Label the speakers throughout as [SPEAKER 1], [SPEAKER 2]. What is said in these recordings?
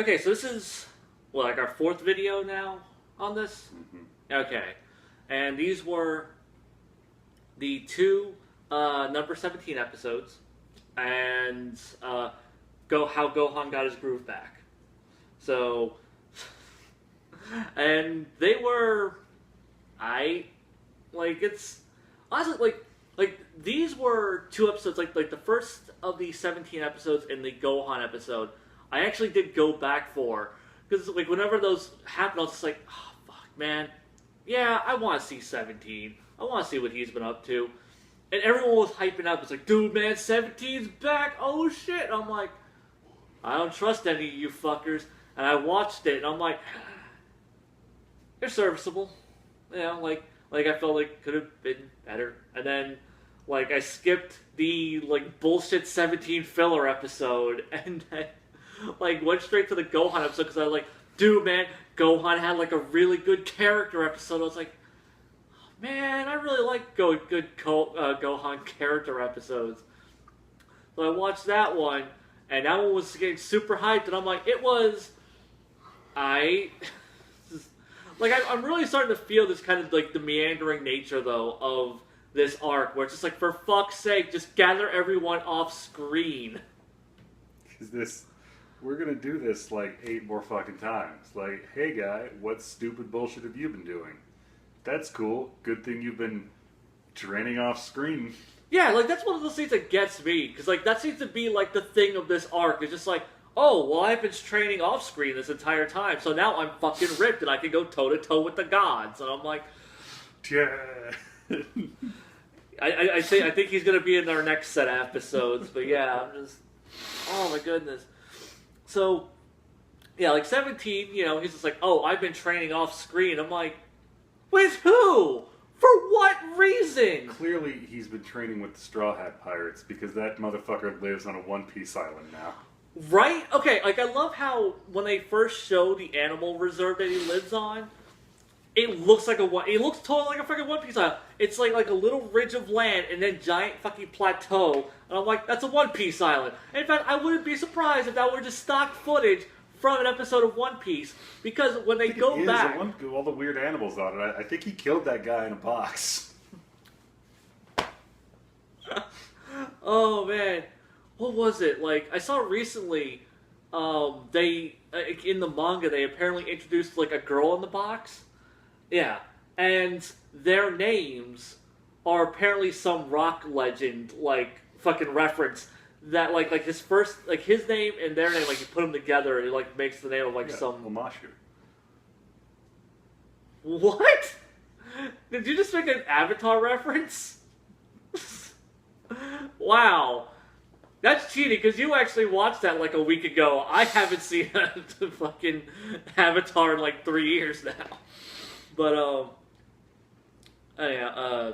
[SPEAKER 1] Okay, so this is, well, like our fourth video now on this? Okay. And these were the two number 17 episodes, and how Gohan got his groove back. So, and they were, it's, honestly, these were two episodes, like the first of the 17 episodes in the Gohan episode, I actually did go back for, because, like, whenever those happened, I was just like, oh, fuck, man, yeah, I want to see 17, I want to see what he's been up to, and everyone was hyping up, it's like, dude, man, 17's back, oh shit, and I'm like, I don't trust any of you fuckers, and I watched it, and I'm like, they're serviceable, you know, like I felt like it could have been better. And then, like, I skipped the, like, bullshit 17 filler episode, and then, like, went straight to the Gohan episode, because I was like, dude, man, Gohan had, like, a really good character episode. I was like, oh, man, I really like good Gohan character episodes. So I watched that one, and that one was getting super hyped, and I'm like, it was... Like, I'm really starting to feel this kind of, like, the meandering nature, though, of this arc, where it's just like, for fuck's sake, just gather everyone off screen.
[SPEAKER 2] We're gonna do this, like, 8 more fucking times. Like, hey guy, what stupid bullshit have you been doing? That's cool. Good thing you've been training off screen.
[SPEAKER 1] Yeah, like, that's one of those things that gets me, because, like, that seems to be, like, the thing of this arc, it's just like, oh, well, I've been training off screen this entire time, so now I'm fucking ripped and I can go toe-to-toe with the gods. And I'm like...
[SPEAKER 2] Yeah.
[SPEAKER 1] I think he's going to be in our next set of episodes, but yeah, I'm just... Oh my goodness. So, yeah, like 17, you know, he's just like, oh, I've been training off screen. I'm like, with who? For what reason?
[SPEAKER 2] Clearly, he's been training with the Straw Hat Pirates, because that motherfucker lives on a One Piece island now.
[SPEAKER 1] Right? Okay, like, I love how when they first show the animal reserve that he lives on, it looks like it looks totally like a fucking One Piece island. It's like a little ridge of land and then giant fucking plateau, and I'm like, that's a One Piece island. In fact, I wouldn't be surprised if that were just stock footage from an episode of One Piece, because when they go back...
[SPEAKER 2] all the weird animals on it, I think he killed that guy in a box.
[SPEAKER 1] Oh, man. What was it? Like, I saw recently, they, in the manga, they apparently introduced, like, a girl in the box. Yeah. And their names are apparently some rock legend, like, fucking reference. That, like his first, like, his name and their name, like, you put them together, and it, like, makes the name of, like, some...
[SPEAKER 2] Omashu.
[SPEAKER 1] What? Did you just make an Avatar reference? Wow. That's cheating, because you actually watched that like a week ago. I haven't seen the fucking Avatar in like 3 years now. But, yeah,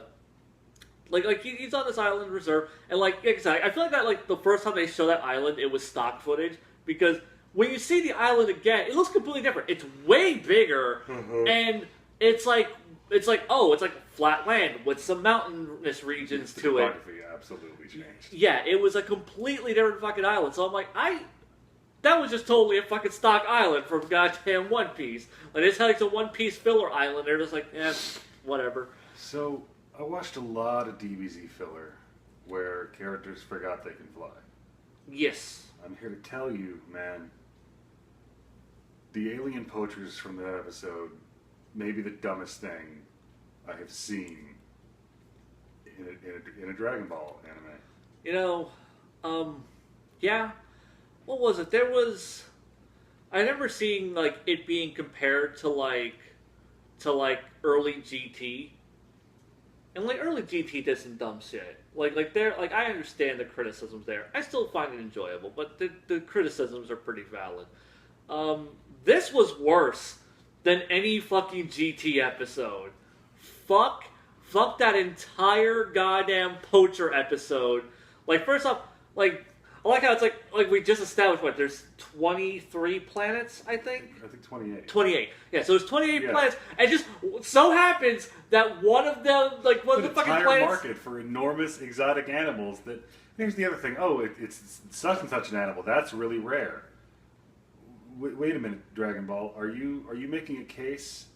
[SPEAKER 1] like he's on this island reserve, and like exactly, I feel like that, like, the first time they show that island, it was stock footage, because when you see the island again, it looks completely different. It's way bigger, and it's like, oh, it's like flat land with some mountainous regions to it.
[SPEAKER 2] Absolutely changed.
[SPEAKER 1] Yeah, it was a completely different fucking island. So I'm like, that was just totally a fucking stock island from goddamn One Piece. Like, it's like a One Piece filler island. They're just like, whatever.
[SPEAKER 2] So, I watched a lot of DBZ filler where characters forgot they can fly.
[SPEAKER 1] Yes.
[SPEAKER 2] I'm here to tell you, man, the alien poachers from that episode may be the dumbest thing I have seen in a Dragon Ball anime.
[SPEAKER 1] You know, yeah. What was it? I remember seeing, like, it being compared to early GT. And, like, early GT did some dumb shit. Like, I understand the criticisms there. I still find it enjoyable, but the criticisms are pretty valid. This was worse than any fucking GT episode. Fuck that entire goddamn poacher episode. Like, first off, like, I like how it's like we just established, what, there's 23 planets, I think?
[SPEAKER 2] I think 28.
[SPEAKER 1] 28. Yeah, so there's 28 planets, and just so happens that one of them, like, one of the fucking planets...
[SPEAKER 2] An entire market for enormous exotic animals that... Here's the other thing. Oh, it's such and such an animal. That's really rare. wait a minute, Dragon Ball. Are you making a case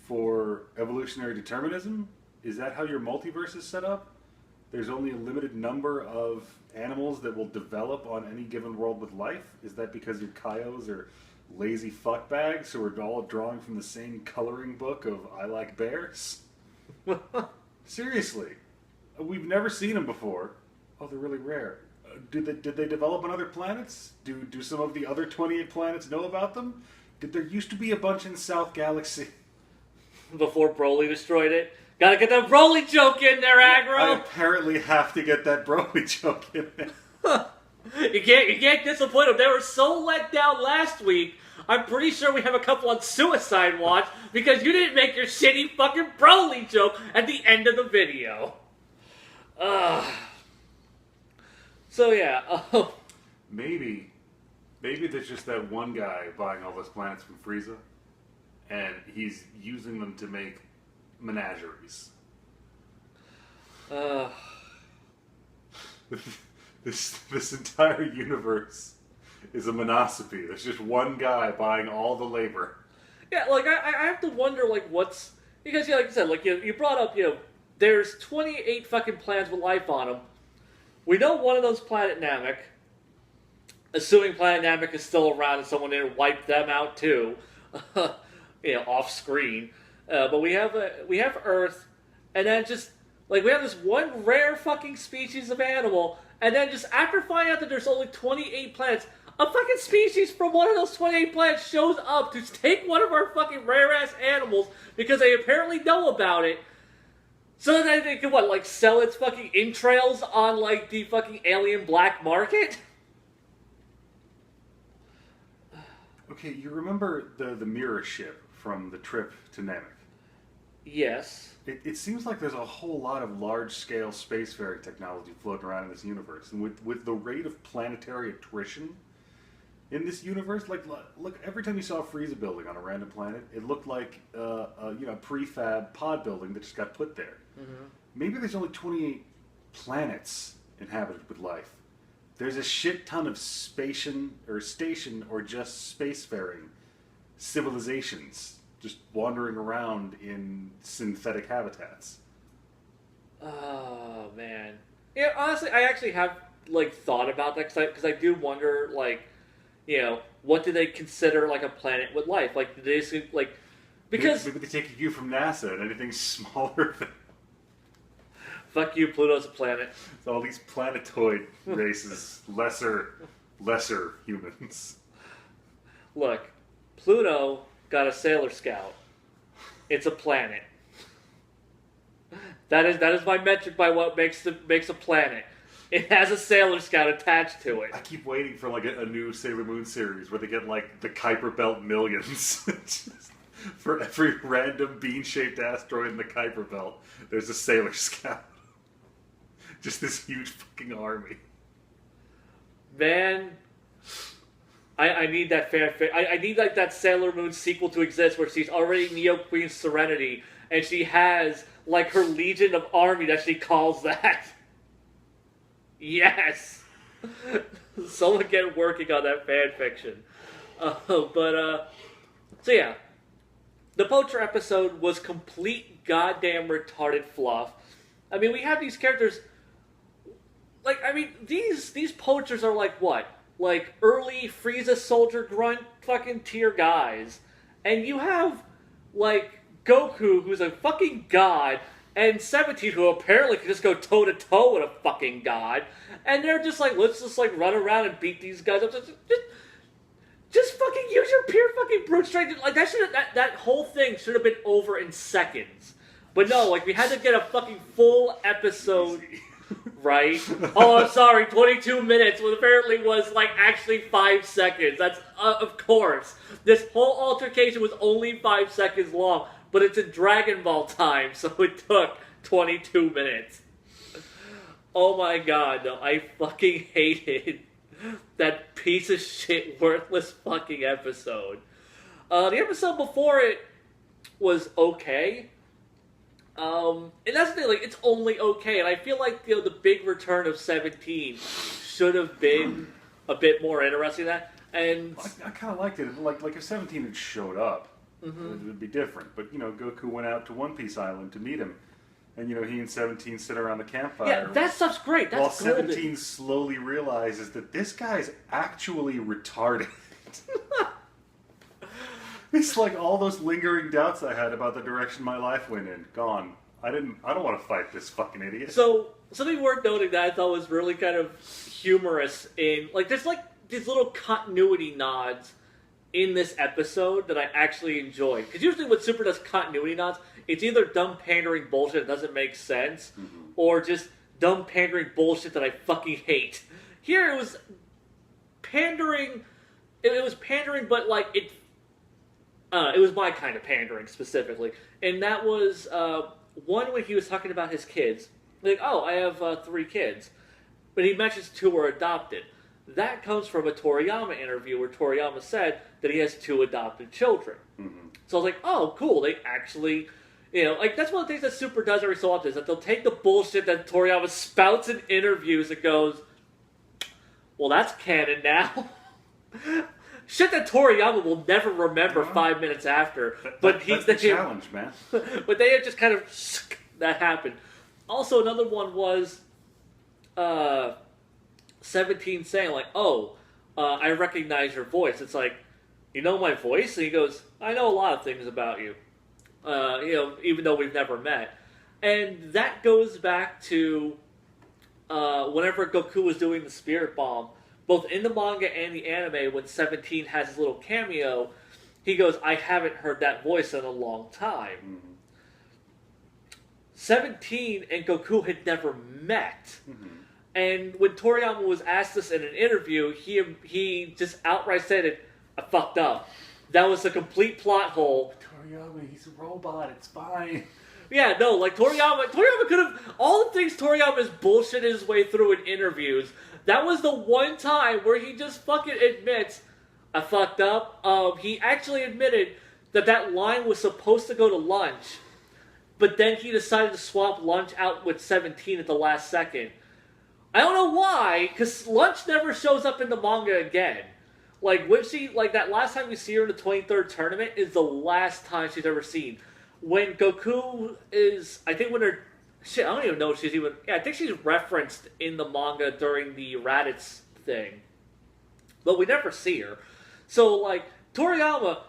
[SPEAKER 2] for evolutionary determinism? Is that how your multiverse is set up? There's only a limited number of animals that will develop on any given world with life? Is that because your Kaios are lazy fuckbags who are all drawing from the same coloring book of I Like Bears? Seriously. We've never seen them before. Oh, they're really rare. Did they develop on other planets? Do some of the other 28 planets know about them? Did there used to be a bunch in South Galaxy?
[SPEAKER 1] Before Broly destroyed it. Gotta get that Broly joke in there, Aggro!
[SPEAKER 2] I apparently have to get that Broly joke in there.
[SPEAKER 1] You can't disappoint them. They were so let down last week. I'm pretty sure we have a couple on Suicide Watch because you didn't make your shitty fucking Broly joke at the end of the video. So yeah.
[SPEAKER 2] Maybe there's just that one guy buying all those planets from Frieza, and he's using them to make menageries. This entire universe is a monosopy. There's just one guy buying all the labor.
[SPEAKER 1] Yeah, like I have to wonder like what's because like I said, like you brought up there's 28 fucking planets with life on them. We know one of those Planet Namek. Assuming Planet Namek is still around and someone there wiped them out too, off screen. But we have Earth, and then just like we have this one rare fucking species of animal, and then just after finding out that there's only 28 planets, a fucking species from one of those 28 planets shows up to take one of our fucking rare ass animals because they apparently know about it. So that they can sell its fucking entrails on like the fucking alien black market?
[SPEAKER 2] Okay, you remember the mirror ship from the trip to Namek?
[SPEAKER 1] Yes.
[SPEAKER 2] It seems like there's a whole lot of large-scale spacefaring technology floating around in this universe. And with the rate of planetary attrition in this universe, look, every time you saw a Frieza building on a random planet, it looked like a prefab pod building that just got put there. Mm-hmm. Maybe there's only 28 planets inhabited with life. There's a shit ton of station or just spacefaring civilizations just wandering around in synthetic habitats.
[SPEAKER 1] Oh, man. Yeah, honestly, I actually have thought about that because I do wonder what do they consider a planet with life? Do they just, because
[SPEAKER 2] maybe they take you from NASA and anything smaller than.
[SPEAKER 1] Fuck you, Pluto's a planet.
[SPEAKER 2] It's all these planetoid races, lesser humans.
[SPEAKER 1] Look, Pluto got a Sailor Scout. It's a planet. That is my metric by what makes a planet. It has a Sailor Scout attached to it.
[SPEAKER 2] I keep waiting for a new Sailor Moon series where they get the Kuiper Belt millions. For every random bean-shaped asteroid in the Kuiper Belt, there's a Sailor Scout. Just this huge fucking army.
[SPEAKER 1] Man, I need that fanfic. I need that Sailor Moon sequel to exist where she's already Neo Queen Serenity and she has her legion of army that she calls that. Yes! Someone get working on that fanfiction. So yeah. The Poacher episode was complete goddamn retarded fluff. I mean, we have these characters. These poachers are what? Early Frieza soldier grunt fucking tier guys. And you have, Goku, who's a fucking god, and 17, who apparently can just go toe-to-toe with a fucking god. And they're just let's just, run around and beat these guys up. Just fucking use your pure fucking brute strength. That whole thing should have been over in seconds. But no, we had to get a fucking full episode... Right? Oh, I'm sorry, 22 minutes, what apparently was, actually 5 seconds. That's, of course. This whole altercation was only 5 seconds long, but it's in Dragon Ball time, so it took 22 minutes. Oh my god, no, I fucking hated that piece of shit, worthless fucking episode. The episode before it was okay. And that's the thing, it's only okay, and I feel the big return of 17 should have been a bit more interesting than that. And
[SPEAKER 2] I kind of liked it. Like if 17 had showed up, it would be different. But Goku went out to One Piece Island to meet him, and he and 17 sit around the campfire.
[SPEAKER 1] Yeah, that stuff's great. That's
[SPEAKER 2] while
[SPEAKER 1] golden.
[SPEAKER 2] 17 slowly realizes that this guy's actually retarded. It's like all those lingering doubts I had about the direction my life went in. Gone. I don't want to fight this fucking idiot.
[SPEAKER 1] So, something worth noting that I thought was really kind of humorous there's these little continuity nods in this episode that I actually enjoyed. Because usually when Super does continuity nods, it's either dumb pandering bullshit that doesn't make sense, or just dumb pandering bullshit that I fucking hate. Here it was pandering. It was pandering, but it was my kind of pandering specifically, and that was one when he was talking about his kids. Like, oh, I have 3 kids, but he mentions 2 were adopted. That comes from a Toriyama interview where Toriyama said that he has 2 adopted children. So I was like, oh, cool. They actually, that's one of the things that Super does every so often is that they'll take the bullshit that Toriyama spouts in interviews and goes, well, that's canon now. Shit that Toriyama will never remember 5 minutes after. That's
[SPEAKER 2] the challenge, man.
[SPEAKER 1] But they had just kind of that happened. Also, another one was 17 saying like, "Oh, I recognize your voice." It's like, you know my voice, and he goes, "I know a lot of things about you." Even though we've never met, and that goes back to whenever Goku was doing the Spirit Bomb. Both in the manga and the anime, when 17 has his little cameo, he goes, I haven't heard that voice in a long time. 17 and Goku had never met. And when Toriyama was asked this in an interview, he just outright said it, I fucked up. That was a complete plot hole.
[SPEAKER 2] Toriyama, he's a robot, it's fine.
[SPEAKER 1] Yeah, no, Toriyama could have, all the things Toriyama has bullshitted his way through in interviews, that was the one time where he just fucking admits, I fucked up. He actually admitted that line was supposed to go to lunch, but then he decided to swap lunch out with 17 at the last second. I don't know why, because lunch never shows up in the manga again. That last time we see her in the 23rd tournament is the last time she's ever seen. When Goku is, I think when her, shit, I don't even know if she's even, I think she's referenced in the manga during the Raditz thing. But we never see her. So, Toriyama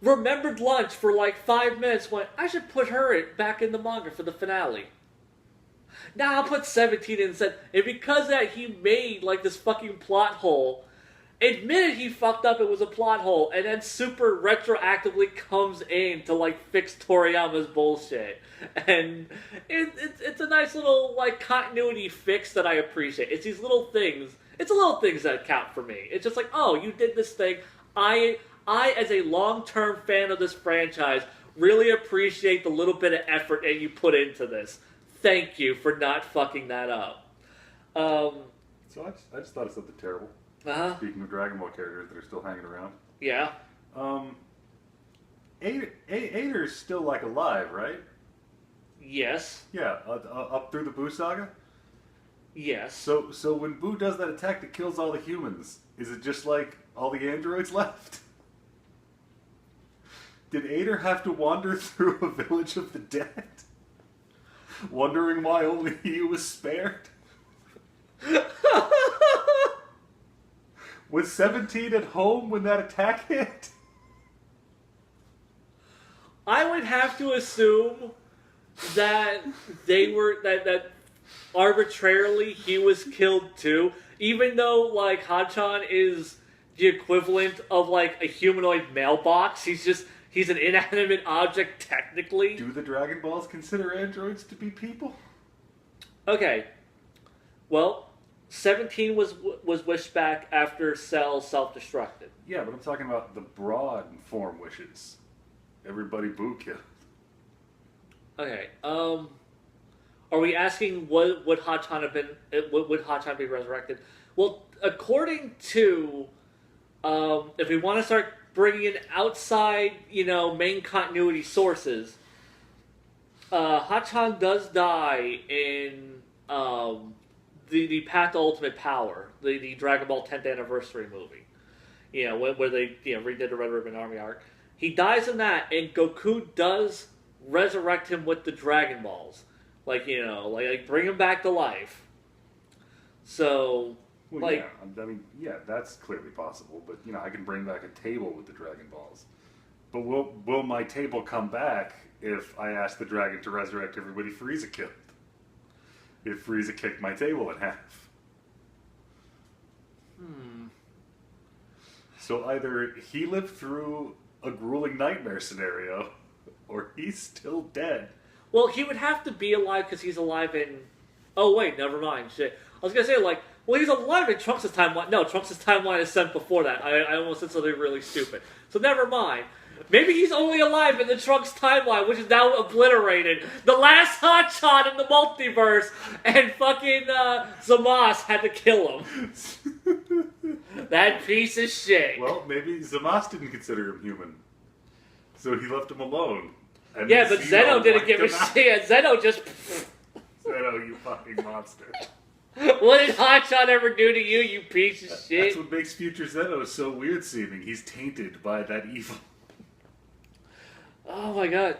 [SPEAKER 1] remembered lunch for 5 minutes, went, I should put her back in the manga for the finale. Now I'll put 17 in instead. And because of that, he made, this fucking plot hole, admitted he fucked up, it was a plot hole, and then Super retroactively comes in to, fix Toriyama's bullshit. And it's a nice little, continuity fix that I appreciate. It's these little things. It's the little things that count for me. It's just oh, you did this thing. I, as a long-term fan of this franchise, really appreciate the little bit of effort that you put into this. Thank you for not fucking that up.
[SPEAKER 2] So I just thought of something terrible. Speaking of Dragon Ball characters that are still hanging around.
[SPEAKER 1] Yeah.
[SPEAKER 2] Ader's still alive, right?
[SPEAKER 1] Yes.
[SPEAKER 2] Yeah, up through the Buu saga?
[SPEAKER 1] Yes.
[SPEAKER 2] So when Buu does that attack that kills all the humans, is it just all the androids left? Did Ader have to wander through a village of the dead? Wondering why only he was spared? Was 17 at home when that attack hit?
[SPEAKER 1] I would have to assume that they were that arbitrarily he was killed too, even though Hachan is the equivalent of a humanoid mailbox. He's an inanimate object technically.
[SPEAKER 2] Do the Dragon Balls consider androids to be people?
[SPEAKER 1] Okay, well, 17 was wished back after Cell self-destructed.
[SPEAKER 2] Yeah, but I'm talking about the broad form wishes. Everybody Buu killed.
[SPEAKER 1] Okay, are we asking would Hachan have been, would Hachan be resurrected? Well, according to, if we want to start bringing in outside, main continuity sources, Hachan does die in, the Path to Ultimate Power, the Dragon Ball 10th Anniversary movie. where they redid the Red Ribbon Army arc. He dies in that, and Goku does resurrect him with the Dragon Balls, like bring him back to life. So,
[SPEAKER 2] well, yeah, that's clearly possible. But I can bring back a table with the Dragon Balls. But will my table come back if I ask the dragon to resurrect everybody Frieza killed? If Frieza kicked my table in half. So either he lived through a grueling nightmare scenario, or he's still dead.
[SPEAKER 1] Well, he would have to be alive because he's alive in... Oh, wait, never mind. Shit. I was going to say, he's alive in Trunks' timeline. No, Trunks' timeline is sent before that. I almost said something really stupid. So never mind. Maybe he's only alive in the Trunks timeline, which is now obliterated. The last hotshot in the multiverse, and fucking Zamas had to kill him. That piece of shit.
[SPEAKER 2] Well, maybe Zamas didn't consider him human, so he left him alone. And
[SPEAKER 1] yeah, but Zeno didn't give a shit. Zeno just...
[SPEAKER 2] Zeno, you fucking monster.
[SPEAKER 1] What did Hotshot ever do to you, you piece of shit?
[SPEAKER 2] That's what makes future Zeno so weird seeming. He's tainted by that evil.
[SPEAKER 1] Oh my god.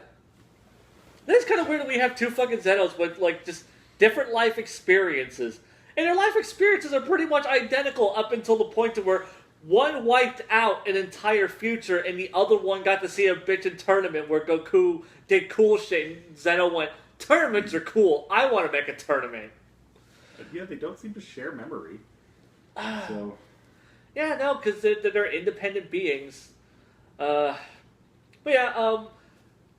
[SPEAKER 1] It's kind of weird that we have two fucking Zenos with, just different life experiences. And their life experiences are pretty much identical up until the point to where one wiped out an entire future and the other one got to see a bitchin' tournament where Goku did cool shit and Zeno went, tournaments are cool, I want to make a tournament.
[SPEAKER 2] Yeah, they don't seem to share memory. So.
[SPEAKER 1] Yeah, no, because they're independent beings. But yeah,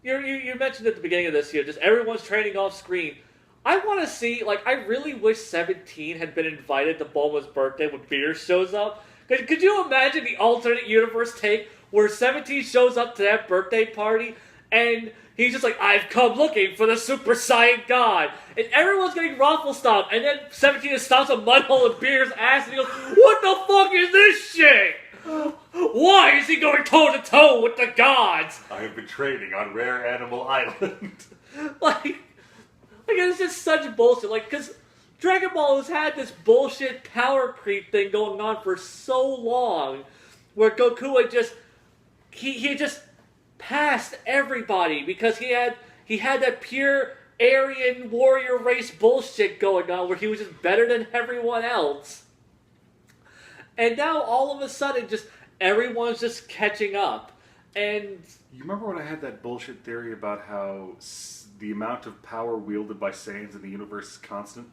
[SPEAKER 1] you mentioned at the beginning of this year, just everyone's training off screen. I want to see, I really wish 17 had been invited to Bulma's birthday when Beer shows up. Could you imagine the alternate universe take where 17 shows up to that birthday party and he's just like, I've come looking for the Super Saiyan God. And everyone's getting raffle stomped. And then 17 stomps a mud hole in Beer's ass and he goes, what the fuck is this shit? Why is he going toe-to-toe with the gods?
[SPEAKER 2] I have been training on Rare Animal Island.
[SPEAKER 1] It's just such bullshit. Because Dragon Ball has had this bullshit power creep thing going on for so long, where Goku had just... He had just passed everybody because he had that pure Aryan warrior race bullshit going on where he was just better than everyone else. And now all of a sudden just everyone's just catching up. And
[SPEAKER 2] you remember when I had that bullshit theory about how the amount of power wielded by Saiyans in the universe is constant?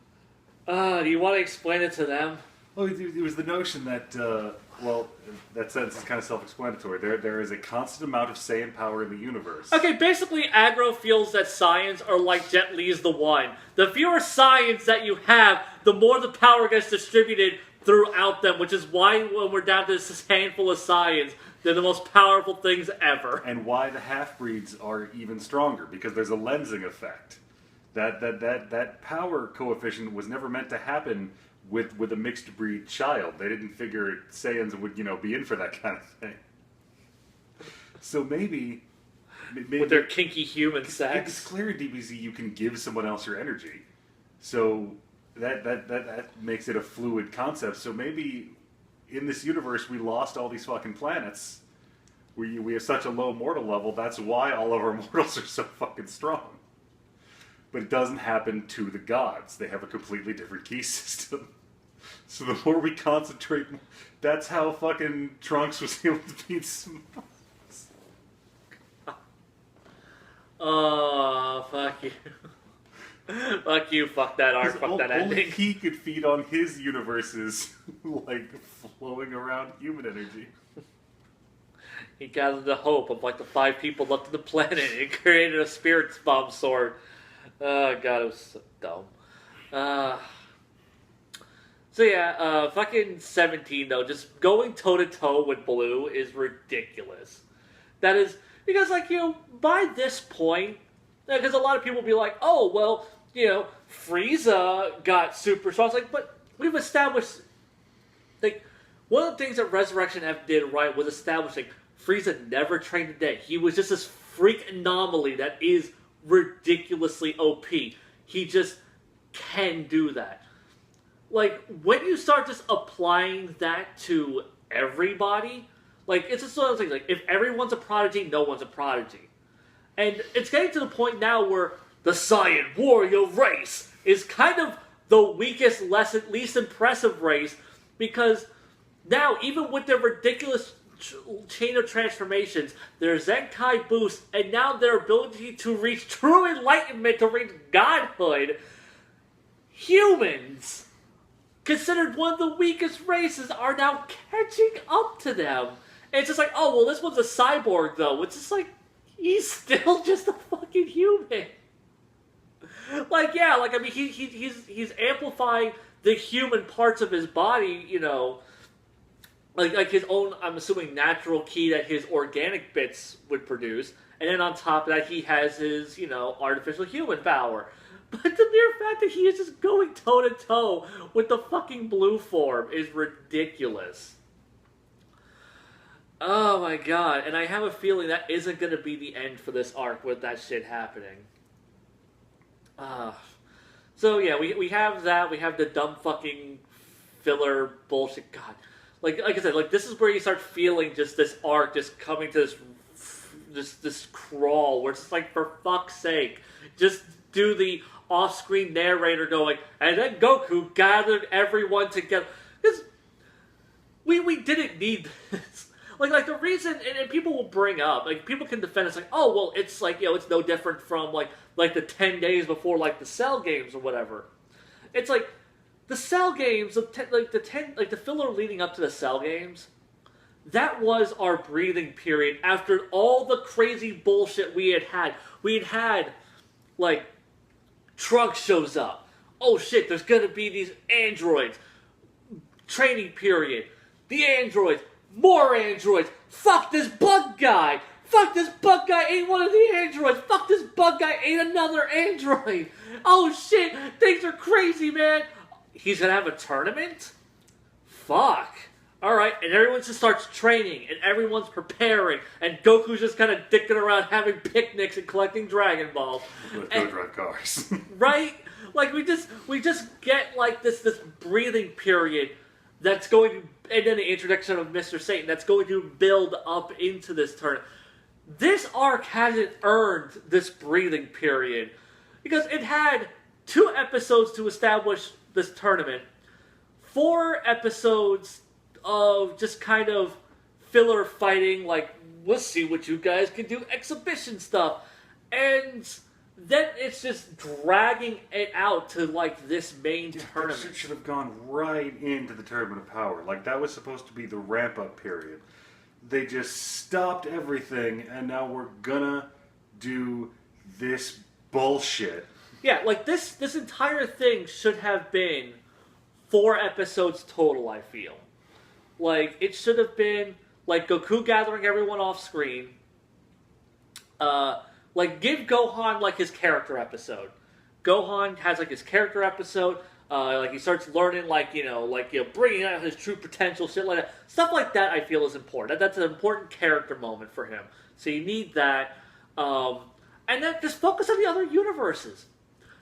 [SPEAKER 1] Do you want to explain it to them?
[SPEAKER 2] Well, it was the notion that, that sentence is kind of self-explanatory. There is a constant amount of Saiyan power in the universe.
[SPEAKER 1] Okay, basically, Aggro feels that Saiyans are like Jet Li's the One. The fewer Saiyans that you have, the more the power gets distributed throughout them, which is why when we're down to this handful of Saiyans, they're the most powerful things ever.
[SPEAKER 2] And why the half-breeds are even stronger, because there's a lensing effect. That power coefficient was never meant to happen with a mixed breed child. They didn't figure Saiyans would, be in for that kind of thing. So maybe
[SPEAKER 1] with their kinky human sex.
[SPEAKER 2] It's clear in DBZ you can give someone else your energy. So that makes it a fluid concept. So maybe in this universe we lost all these fucking planets. We have such a low mortal level, that's why all of our mortals are so fucking strong. But it doesn't happen to the gods. They have a completely different key system. So the more we concentrate, that's how fucking Trunks was able to beat Smiles.
[SPEAKER 1] Oh, fuck you. Fuck you, fuck that arc, fuck that ending.
[SPEAKER 2] Only he could feed on his universes, flowing around human energy.
[SPEAKER 1] He gathered the hope of, the 5 people left on the planet and created a spirit bomb sword. Oh, God, it was so dumb. So yeah, fucking 17 though, just going toe-to-toe with Blue is ridiculous. That is, because by this point, because a lot of people will be like, oh, well, Frieza got super strong. It's but we've established, one of the things that Resurrection F did right was establishing Frieza never trained a day. He was just this freak anomaly that is ridiculously OP. He just can do that. When you start just applying that to everybody, Like, it's just one of those things, like, if everyone's a prodigy, no one's a prodigy. And it's getting to the point now where the Saiyan warrior race is kind of the weakest, least impressive race, because now, even with their ridiculous chain of transformations, their Zenkai boost, and now their ability to reach true enlightenment, to reach godhood, humans, considered one of the weakest races, are now catching up to them. And it's just like, oh, well, this one's a cyborg, though. It's just like, he's still just a fucking human. Like, yeah, like, I mean, he's amplifying the human parts of his body, you know, like his own, I'm assuming, natural ki that his organic bits would produce. And then on top of that, he has his, you know, artificial human power. But the mere fact that he is just going toe-to-toe with the fucking blue form is ridiculous. Oh my god, and I have a feeling that isn't going to be the end for this arc with that shit happening. So yeah, we have that, we have the dumb fucking filler bullshit, god. Like I said, like, this is where you start feeling just this arc just coming to this crawl, where it's just like, for fuck's sake, just do the off-screen narrator going, and then Goku gathered everyone together. Because we didn't need this. Like the reason, and people will bring up, like, people can defend, it's like, oh, well, it's like, you know, it's no different from, like the 10 days before, like, the Cell games or whatever. It's like, the Cell games, the filler leading up to the Cell games, that was our breathing period after all the crazy bullshit we had had. We had had, like, Trunks shows up. Oh shit, there's gonna be these androids. Training period. The androids. More androids. Fuck this bug guy. Fuck, this bug guy ate one of the androids. Fuck, this bug guy ate another android. Oh shit, things are crazy, man. He's gonna have a tournament? Fuck. Alright, and everyone just starts training, and everyone's preparing, and Goku's just kind of dicking around having picnics and collecting Dragon Balls.
[SPEAKER 2] Let's go drive cars.
[SPEAKER 1] Right? Like, we just get, like, this breathing period that's going to, and then the introduction of Mr. Satan, that's going to build up into this tournament. This arc hasn't earned this breathing period, because it had 2 episodes to establish this tournament, 4 episodes of just kind of filler fighting, like, we'll see what you guys can do, exhibition stuff, and then it's just dragging it out to, like, this main tournament.
[SPEAKER 2] That should have gone right into the Tournament of Power. Like, that was supposed to be the ramp-up period. They just stopped everything, and now we're gonna do this bullshit.
[SPEAKER 1] Yeah, like, this entire thing should have been 4 episodes total, I feel. Like, it should have been, like, Goku gathering everyone off screen. Like, give Gohan, like, his character episode. Gohan has, like, his character episode. Like, he starts learning, like, bringing out his true potential, shit like that. Stuff like that, I feel, is important. That's an important character moment for him. So you need that. And then just focus on the other universes.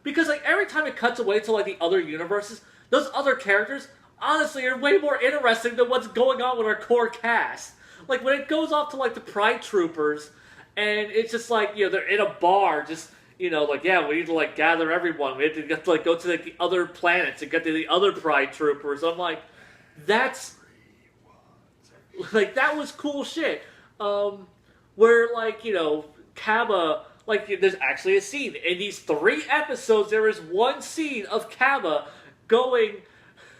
[SPEAKER 1] Because, like, every time it cuts away to, like, the other universes, those other characters, honestly, are way more interesting than what's going on with our core cast. Like, when it goes off to, like, the Pride Troopers, and it's just like, they're in a bar, just, like, yeah, we need to, like, gather everyone. We have to get to, like, go to, like, the other planets and get to the other Pride Troopers. I'm like, that's, like, that was cool shit. Where, like, Kaba, like, there's actually a scene. In these 3 episodes, there is one scene of Kaba going,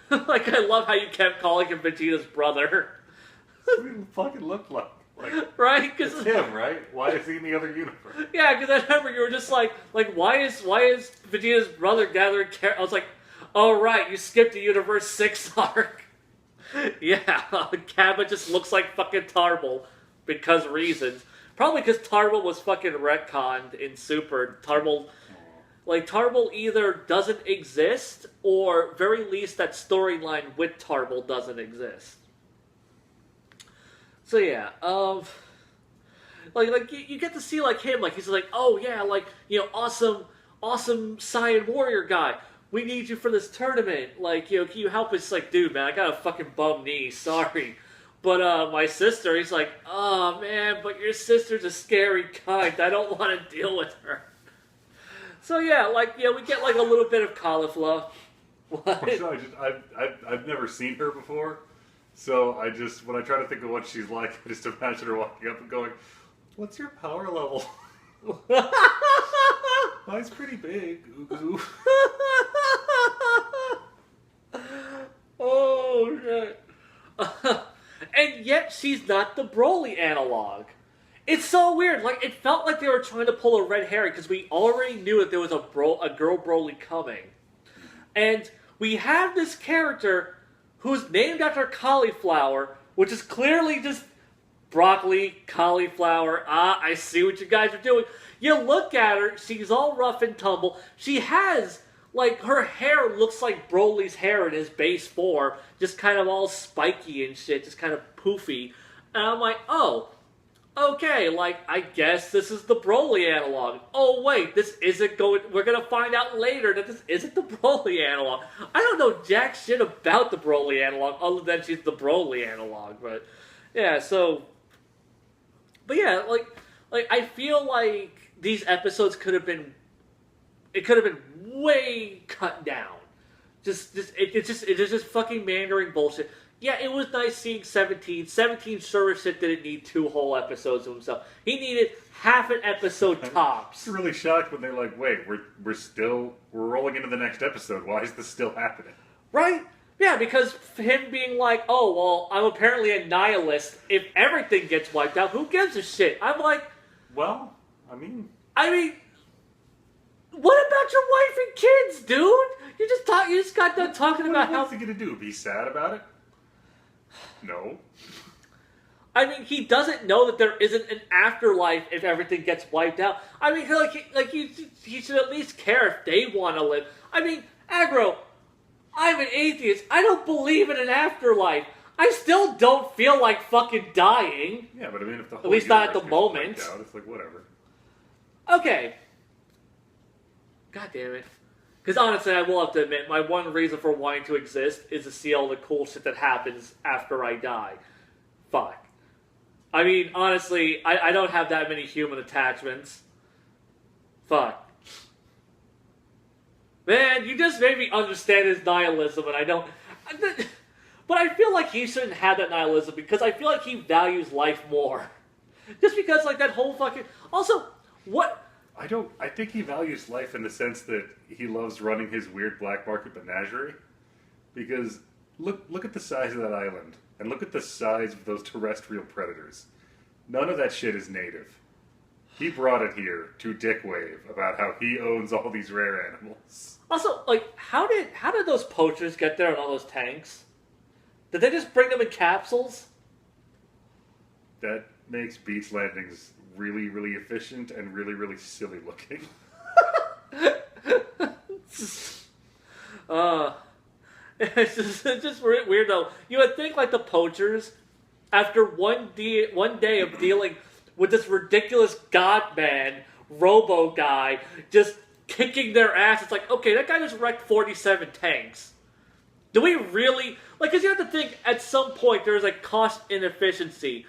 [SPEAKER 1] like, I love how you kept calling him Vegeta's brother.
[SPEAKER 2] What does he fucking look like?
[SPEAKER 1] Right? Cause,
[SPEAKER 2] it's him, right? Why is he in the other universe?
[SPEAKER 1] Yeah, because I remember you were just like, why is Vegeta's brother gathering I was like, oh right, you skipped the Universe 6 arc. Yeah, Kaba just looks like fucking Tarble, because reasons. Probably because Tarble was fucking retconned in Super. Tarble either doesn't exist, or very least that storyline with Tarble doesn't exist. So yeah, like you get to see, like, him, like, he's like, oh yeah, like, awesome Saiyan warrior guy. We need you for this tournament. Like, can you help us? Like, dude, man, I got a fucking bum knee. Sorry. But my sister, he's like, oh man, but your sister's a scary cunt. I don't want to deal with her. So yeah, we get like a little bit of Caulifla. What?
[SPEAKER 2] So I've never seen her before, so when I try to think of what she's like, I just imagine her walking up and going, "What's your power level?" Mine's pretty big. Ooh.
[SPEAKER 1] Oh shit. And yet she's not the Broly analog. It's so weird. Like, it felt like they were trying to pull a red herring because we already knew that there was a girl Broly coming. And we have this character who's named after cauliflower, which is clearly just broccoli, cauliflower. Ah, I see what you guys are doing. You look at her, she's all rough and tumble. She has, like, her hair looks like Broly's hair in his base form, just kind of all spiky and shit, just kind of poofy. And I'm like, oh, okay, like, I guess this is the Broly analog. Oh, wait, this isn't going... We're gonna find out later that this isn't the Broly analog. I don't know jack shit about the Broly analog, other than she's the Broly analog, but... Yeah, so... But yeah, like I feel like these episodes could have been... It could have been way cut down. It's just fucking mandering bullshit. Yeah, it was nice seeing 17. 17 sure as shit didn't need 2 whole episodes of himself. He needed half an episode tops.
[SPEAKER 2] I'm really shocked when they're like, wait, we're rolling into the next episode. Why is this still happening?
[SPEAKER 1] Right? Yeah, because him being like, oh, well, I'm apparently a nihilist. If everything gets wiped out, who gives a shit? I'm like...
[SPEAKER 2] Well, I mean,
[SPEAKER 1] what about your wife and kids, dude? You just got done talking about how...
[SPEAKER 2] What's he gonna do? Be sad about it? No.
[SPEAKER 1] I mean, he doesn't know that there isn't an afterlife if everything gets wiped out. I mean, he should at least care if they want to live. I mean, Aggro, I'm an atheist. I don't believe in an afterlife. I still don't feel like fucking dying.
[SPEAKER 2] Yeah, but I mean, if the whole
[SPEAKER 1] at least not at the
[SPEAKER 2] universe gets
[SPEAKER 1] moment.
[SPEAKER 2] wiped out, it's like, whatever.
[SPEAKER 1] Okay. God damn it. Because honestly, I will have to admit, my one reason for wanting to exist is to see all the cool shit that happens after I die. Fuck. I mean, honestly, I don't have that many human attachments. Fuck. Man, you just made me understand his nihilism, and I don't... But I feel like he shouldn't have that nihilism, because I feel like he values life more. Just because, like, that whole fucking... Also, what...
[SPEAKER 2] I think he values life in the sense that he loves running his weird black market menagerie. Because look at the size of that island. And look at the size of those terrestrial predators. None of that shit is native. He brought it here to dickwave about how he owns all these rare animals.
[SPEAKER 1] Also, like, how did those poachers get there in all those tanks? Did they just bring them in capsules?
[SPEAKER 2] That makes beach landings really, really efficient and really, really silly looking.
[SPEAKER 1] It's just weird though. You would think like the poachers, after one day of dealing with this ridiculous god man, Robo guy, just kicking their ass, it's like, okay, that guy just wrecked 47 tanks. Do we really... Like, because you have to think, at some point, there's like cost inefficiency.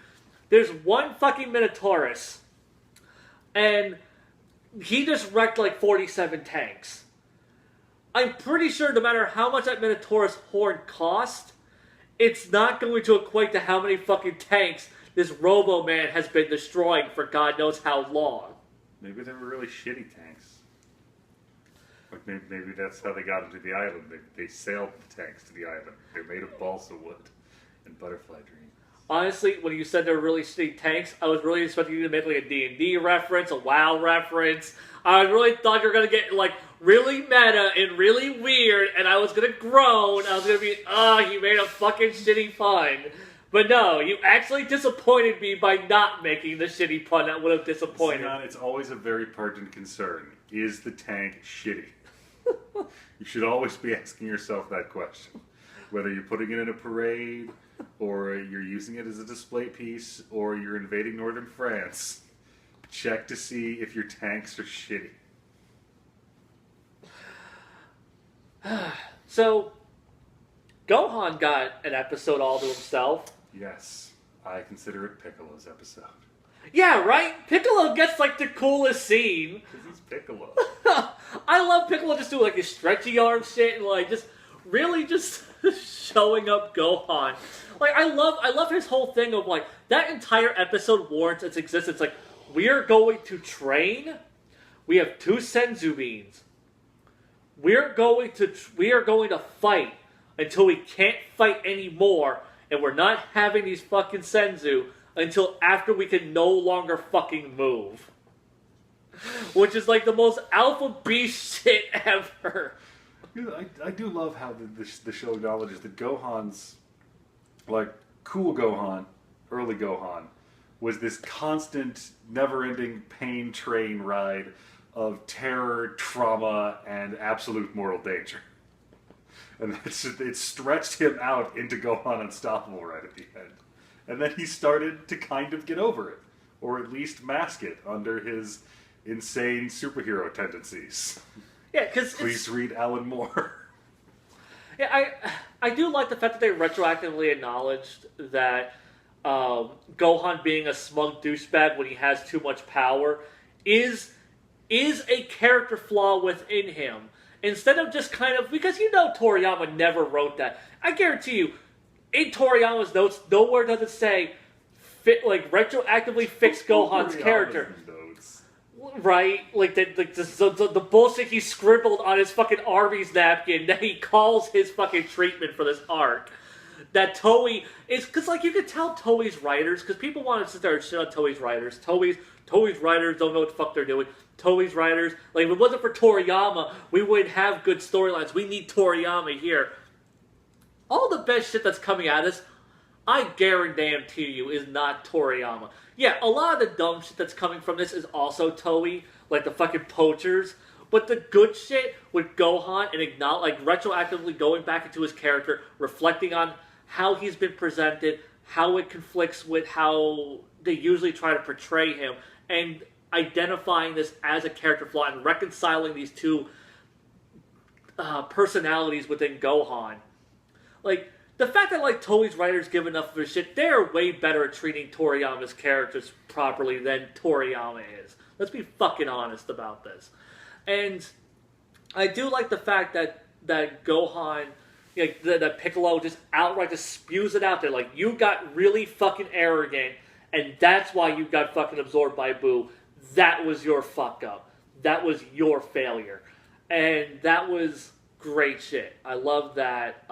[SPEAKER 1] There's one fucking Minotaurus, and he just wrecked like 47 tanks. I'm pretty sure no matter how much that Minotaurus horn cost, it's not going to equate to how many fucking tanks this Robo-Man has been destroying for God knows how long.
[SPEAKER 2] Maybe they were really shitty tanks. Like maybe that's how they got into the island. They sailed the tanks to the island. They're made of balsa wood and butterfly dreams.
[SPEAKER 1] Honestly, when you said they're really shitty tanks, I was really expecting you to make like a D&D reference, a WoW reference. I really thought you were going to get like really meta and really weird, and I was going to groan. I was going to be, you made a fucking shitty pun. But no, you actually disappointed me by not making the shitty pun that would have disappointed.
[SPEAKER 2] Zeon, it's always a very pertinent concern. Is the tank shitty? You should always be asking yourself that question. Whether you're putting it in a parade, or you're using it as a display piece, or you're invading northern France, check to see if your tanks are shitty.
[SPEAKER 1] So, Gohan got an episode all to himself.
[SPEAKER 2] Yes, I consider it Piccolo's episode.
[SPEAKER 1] Yeah, right? Piccolo gets, like, the coolest scene.
[SPEAKER 2] Because he's Piccolo.
[SPEAKER 1] I love Piccolo just doing, like, his stretchy arm shit and, like, just really just showing up Gohan. Like, I love his whole thing of, like, that entire episode warrants its existence. Like, we are going to train. We have 2 Senzu beans. We are going to fight until we can't fight anymore, and we're not having these fucking Senzu until after we can no longer fucking move. Which is like the most alpha beast shit ever.
[SPEAKER 2] I do love how the show acknowledges that Gohan's, like, cool Gohan, early Gohan, was this constant, never-ending pain train ride of terror, trauma, and absolute moral danger. And it stretched him out into Gohan Unstoppable right at the end. And then he started to kind of get over it, or at least mask it under his insane superhero tendencies.
[SPEAKER 1] Yeah, because
[SPEAKER 2] Please read Alan Moore.
[SPEAKER 1] Yeah, I do like the fact that they retroactively acknowledged that Gohan being a smug douchebag when he has too much power is a character flaw within him. Instead of just kind of, because you know Toriyama never wrote that. I guarantee you, in Toriyama's notes, nowhere does it say, retroactively fix Gohan's character.
[SPEAKER 2] Notes.
[SPEAKER 1] Right? Like the bullshit he scribbled on his fucking Arby's napkin that he calls his fucking treatment for this arc. That Toei is, because like you can tell Toei's writers, because people want to sit there and shit on Toei's writers. Toei's writers don't know what the fuck they're doing. Toei's writers, like if it wasn't for Toriyama, we wouldn't have good storylines. We need Toriyama here. All the best shit that's coming at us, I guarantee you, is not Toriyama. Yeah, a lot of the dumb shit that's coming from this is also Toei, like the fucking poachers. But the good shit with Gohan and retroactively going back into his character, reflecting on how he's been presented, how it conflicts with how they usually try to portray him, and identifying this as a character flaw and reconciling these two personalities within Gohan. Like, the fact that, like, Toei's writers give enough of a shit, they're way better at treating Toriyama's characters properly than Toriyama is. Let's be fucking honest about this. And I do like the fact that Gohan, like, that Piccolo just outright just spews it out there. Like, you got really fucking arrogant, and that's why you got fucking absorbed by Boo. That was your fuck up. That was your failure. And that was great shit. I love that.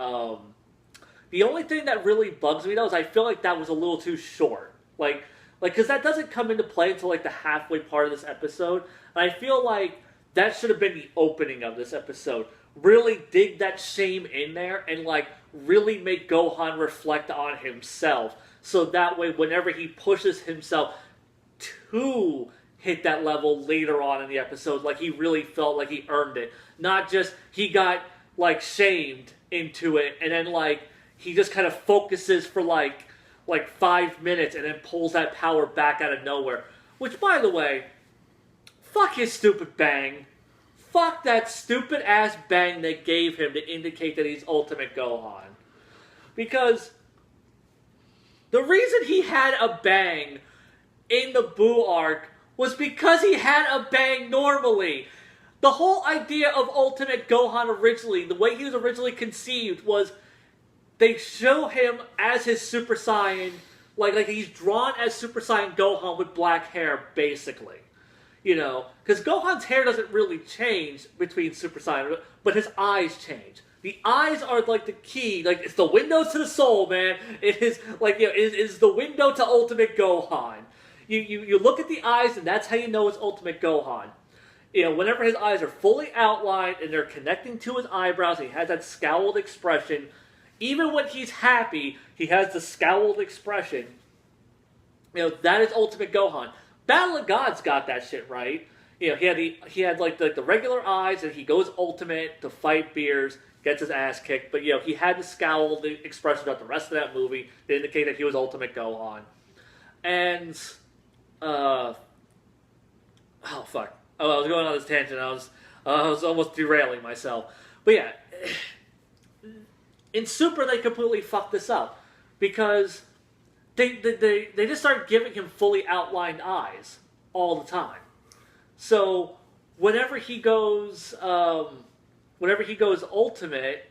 [SPEAKER 1] The only thing that really bugs me, though, is I feel like that was a little too short. Like, because that doesn't come into play until, like, the halfway part of this episode. And I feel like that should have been the opening of this episode. Really dig that shame in there and, like, really make Gohan reflect on himself. So that way, whenever he pushes himself to hit that level later on in the episode, like, he really felt like he earned it. Not just, he got, like, shamed into it, and then, like, he just kind of focuses for, like 5 minutes and then pulls that power back out of nowhere. Which, by the way, fuck his stupid bang. Fuck that stupid-ass bang they gave him to indicate that he's Ultimate Gohan. Because the reason he had a bang in the Boo arc was because he had a bang normally. The whole idea of Ultimate Gohan originally, the way he was originally conceived, was they show him as his Super Saiyan, like he's drawn as Super Saiyan Gohan with black hair, basically. You know, because Gohan's hair doesn't really change between Super Saiyan, but his eyes change. The eyes are like the key, like it's the windows to the soul, man. It is like, you know, it is the window to Ultimate Gohan. You look at the eyes, and that's how you know it's Ultimate Gohan. You know, whenever his eyes are fully outlined and they're connecting to his eyebrows, he has that scowled expression. Even when he's happy, he has the scowled expression. You know, that is Ultimate Gohan. Battle of Gods got that shit right. You know, he had the regular eyes, and he goes ultimate to fight Beers, gets his ass kicked. But, you know, he had the scowled expression throughout the rest of that movie to indicate that he was Ultimate Gohan. And, oh fuck. Oh, I was going on this tangent. I was almost derailing myself. But yeah, in Super they completely fucked this up because they just start giving him fully outlined eyes all the time. So whenever he goes ultimate,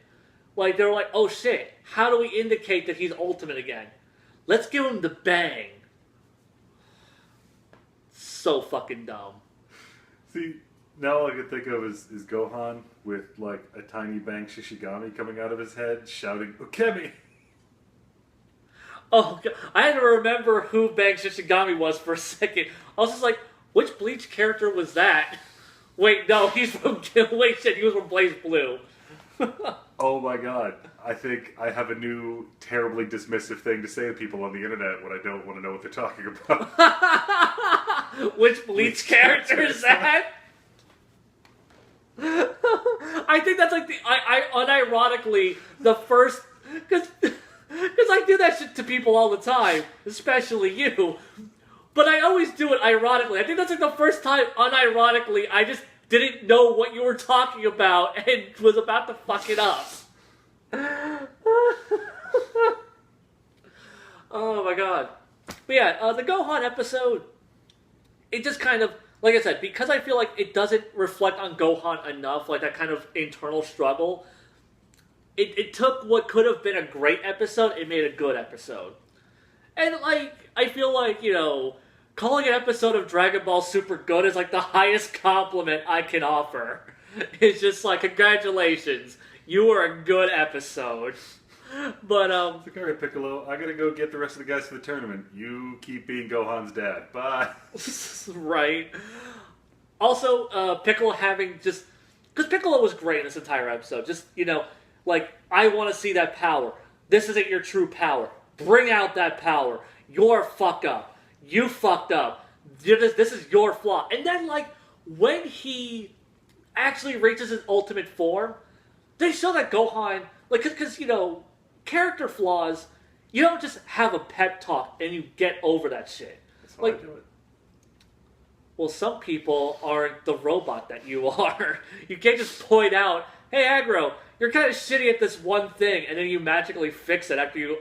[SPEAKER 1] like they're like, oh shit, how do we indicate that he's ultimate again? Let's give him the bang. So fucking dumb.
[SPEAKER 2] See, now all I can think of is Gohan with like a tiny bang Shishigami coming out of his head, shouting "Ukemi."
[SPEAKER 1] Oh, God. I had to remember who Bang Shishigami was for a second. I was just like, which Bleach character was that? Wait, no, he's from... Wait, shit, he was from Blaze Blue.
[SPEAKER 2] Oh my god. I think I have a new, terribly dismissive thing to say to people on the internet when I don't want to know what they're talking about.
[SPEAKER 1] Which Bleach character is that? I think that's like I unironically, the first... Because I do that shit to people all the time, especially you. But I always do it ironically. I think that's like the first time, unironically, I just didn't know what you were talking about and was about to fuck it up. Oh my god. But yeah, the Gohan episode, it just kind of, like I said, because I feel like it doesn't reflect on Gohan enough, like that kind of internal struggle, it took what could have been a great episode and made a good episode. And, like, I feel like, you know, calling an episode of Dragon Ball Super good is, like, the highest compliment I can offer. It's just like, congratulations, you were a good episode. But,
[SPEAKER 2] It's like, alright, Piccolo, I gotta go get the rest of the guys for the tournament. You keep being Gohan's dad. Bye.
[SPEAKER 1] Right. Also, Piccolo having just... Because Piccolo was great in this entire episode. Just, you know, like, I want to see that power. This isn't your true power. Bring out that power. You're fuck up. You fucked up. This is your flaw. And then, like, when he actually reaches his ultimate form, they show that Gohan, like, because, you know, character flaws, you don't just have a pep talk and you get over that shit.
[SPEAKER 2] That's how
[SPEAKER 1] like,
[SPEAKER 2] I do it.
[SPEAKER 1] Well, some people aren't the robot that you are. You can't just point out, hey, Aggro, you're kind of shitty at this one thing, and then you magically fix it after you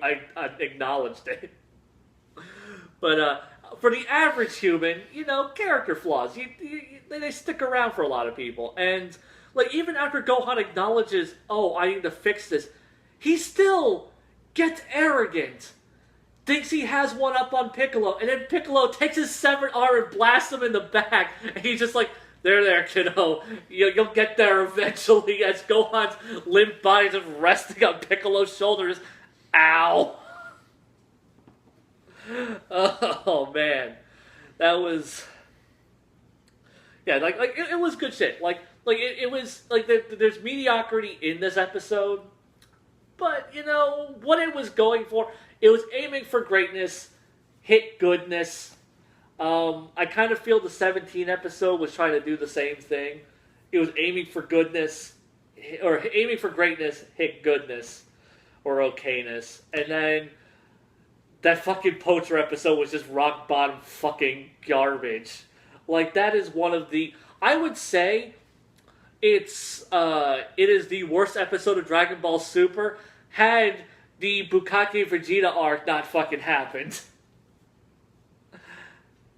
[SPEAKER 1] acknowledged it. But for the average human, you know, character flaws, they stick around for a lot of people. And, like, even after Gohan acknowledges, oh, I need to fix this, he still gets arrogant. Thinks he has one up on Piccolo, and then Piccolo takes his severed arm and blasts him in the back, and he's just like, there, kiddo. You'll get there eventually, as Gohan's limp body just resting on Piccolo's shoulders. Ow. Oh, man. That was... Yeah, like it was good shit. Like it was, like, there's mediocrity in this episode, but, you know, what it was going for, it was aiming for greatness, hit goodness. I kind of feel the 17 episode was trying to do the same thing. It was aiming for goodness, or aiming for greatness, hit goodness, or okayness. And then that fucking poacher episode was just rock bottom fucking garbage. Like, that is one of the... I would say it is the worst episode of Dragon Ball Super had the Bukake Vegeta arc not fucking happened.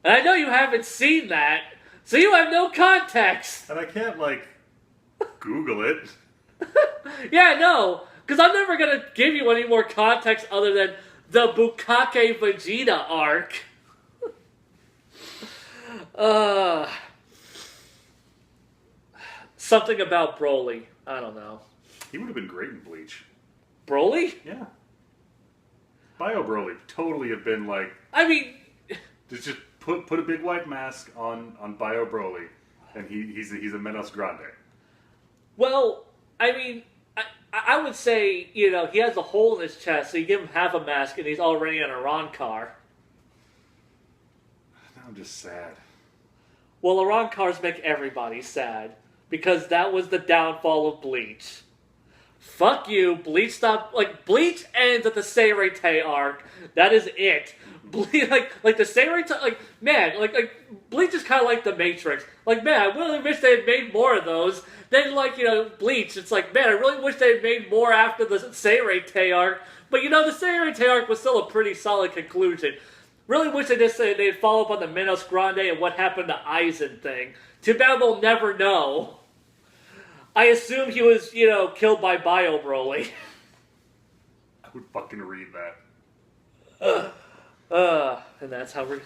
[SPEAKER 1] And I know you haven't seen that, so you have no context.
[SPEAKER 2] And I can't, like, Google it.
[SPEAKER 1] Yeah, no, because I'm never going to give you any more context other than the Bukake Vegeta arc. Something about Broly. I don't know.
[SPEAKER 2] He would have been great in Bleach.
[SPEAKER 1] Broly?
[SPEAKER 2] Yeah. Bio Broly totally have been like...
[SPEAKER 1] I mean...
[SPEAKER 2] Just put a big white mask on Bio Broly, and he's a Menos Grande.
[SPEAKER 1] Well, I mean, I would say, you know, he has a hole in his chest, so you give him half a mask and he's already in a Ron car.
[SPEAKER 2] Now I'm just sad.
[SPEAKER 1] Well, Iran cars make everybody sad, because that was the downfall of Bleach. Fuck you, Bleach stopped, like, Bleach ends at the Seirei arc. That is it. Bleach, like the Seirei, like, man, like, Bleach is kind of like the Matrix. Like, man, I really wish they had made more of those. Then, like, you know, Bleach, it's like, man, I really wish they had made more after the Seirei arc. But the Sayori arc was still a pretty solid conclusion. Really wish they'd follow up on the Minos Grande and what happened to Aizen thing. Too bad we'll never know. I assume he was, killed by Bio Broly.
[SPEAKER 2] I would fucking read that.
[SPEAKER 1] And that's how we're...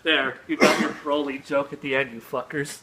[SPEAKER 1] There, you got your Broly joke at the end, you fuckers.